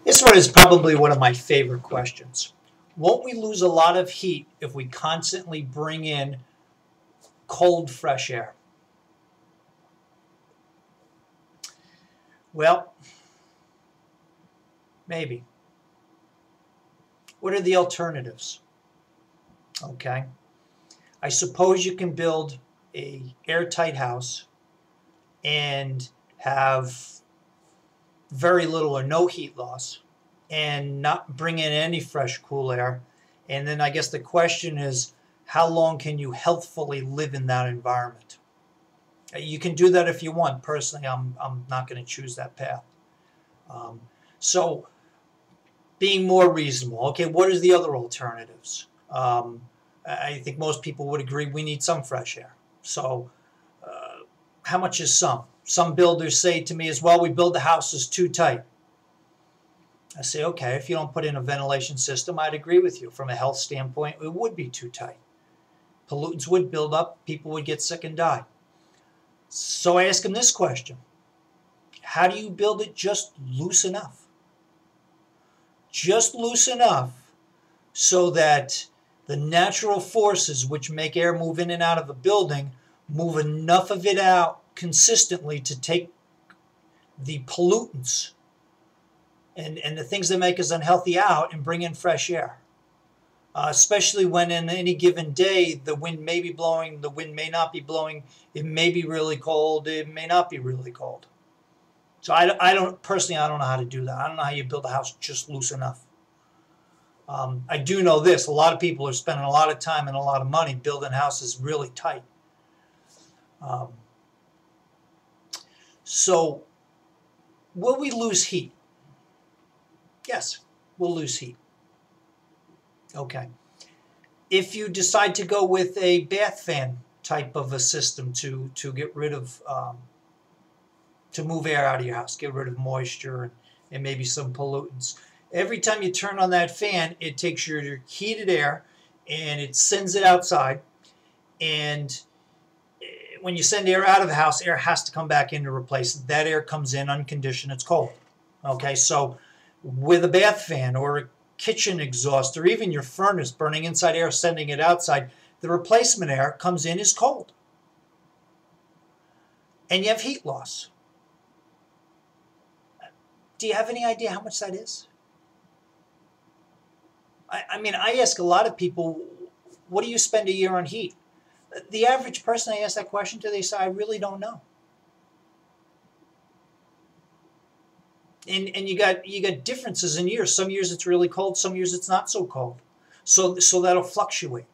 This one is probably one of my favorite questions. Won't we lose a lot of heat if we constantly bring in cold, fresh air? Well, maybe. What are the alternatives? Okay. I suppose you can build an airtight house and have very little or no heat loss and not bring in any fresh, cool air. And then I guess the question is, how long can you healthfully live in that environment? You can do that if you want. Personally, I'm not going to choose that path. So being more reasonable, okay, what are the other alternatives? I think most people would agree we need some fresh air. So how much is some? Some builders say to me as well, we build the houses too tight. I say, okay, if you don't put in a ventilation system, I'd agree with you. From a health standpoint, it would be too tight. Pollutants would build up, people would get sick and die. So I ask them this question. How do you build it just loose enough? Just loose enough so that the natural forces which make air move in and out of a building move enough of it out consistently to take the pollutants and the things that make us unhealthy out and bring in fresh air. Especially when in any given day the wind may be blowing, the wind may not be blowing, it may be really cold, it may not be really cold. So I don't personally, I don't know how to do that. I don't know how you build a house just loose enough. I do know this, a lot of people are spending a lot of time and a lot of money building houses really tight. So will we lose heat? Yes, we'll lose heat. Okay. If you decide to go with a bath fan type of a system to get rid of, to move air out of your house, get rid of moisture and maybe some pollutants. Every time you turn on that fan, it takes your heated air and it sends it outside. And when you send air out of the house, air has to come back in to replace it. That air comes in unconditioned, it's cold. Okay, so with a bath fan or a kitchen exhaust or even your furnace burning inside air, sending it outside, the replacement air comes in is cold. And you have heat loss. Do you have any idea how much that is? I mean, I ask a lot of people, what do you spend a year on heat? The average person I ask that question to, they say, I really don't know. And you got differences in years. Some years it's really cold, some years it's not so cold. So that'll fluctuate.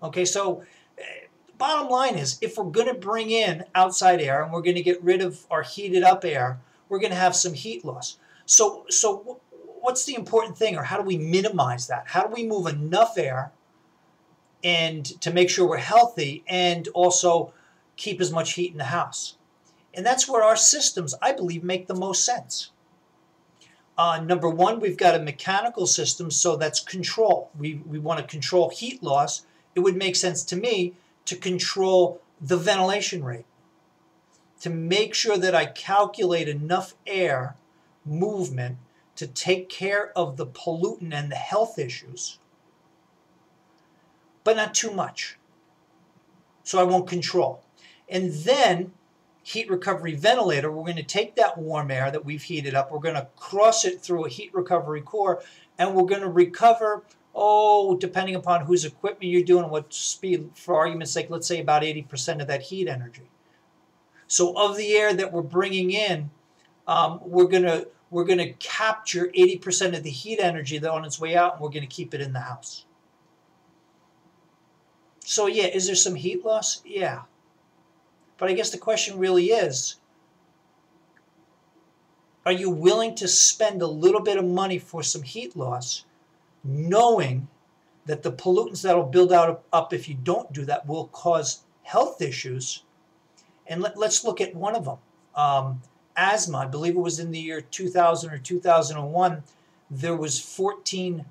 Okay, so the bottom line is, if we're going to bring in outside air and we're going to get rid of our heated up air, we're going to have some heat loss. So what's the important thing, or how do we minimize that? How do we move enough air and to make sure we're healthy and also keep as much heat in the house? And that's where our systems, I believe, make the most sense. Number one, we've got a mechanical system, so that's control. We want to control heat loss. It would make sense to me to control the ventilation rate, to make sure that I calculate enough air movement to take care of the pollutant and the health issues, but not too much. So I won't control. And then heat recovery ventilator, we're going to take that warm air that we've heated up, we're going to cross it through a heat recovery core, and we're going to recover, depending upon whose equipment you're doing, what speed, for argument's sake, let's say about 80% of that heat energy. So of the air that we're bringing in, we're going to capture 80% of the heat energy that on its way out, and we're going to keep it in the house. So yeah, is there some heat loss? Yeah. But I guess the question really is, are you willing to spend a little bit of money for some heat loss, knowing that the pollutants that will build up if you don't do that will cause health issues? And let's look at one of them. Asthma, I believe it was in the year 2000 or 2001, there was $14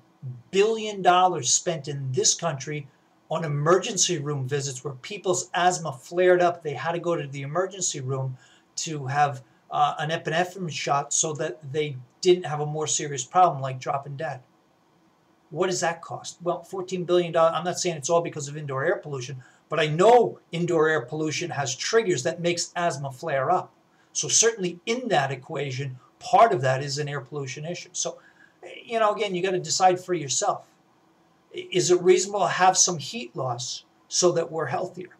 billion spent in this country on emergency room visits where people's asthma flared up. They had to go to the emergency room to have an epinephrine shot so that they didn't have a more serious problem like dropping dead. What does that cost? Well, $14 billion. I'm not saying it's all because of indoor air pollution, but I know indoor air pollution has triggers that makes asthma flare up. So certainly in that equation, part of that is an air pollution issue. So, again, you got to decide for yourself. Is it reasonable to have some heat loss so that we're healthier?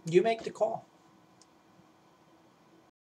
You make the call.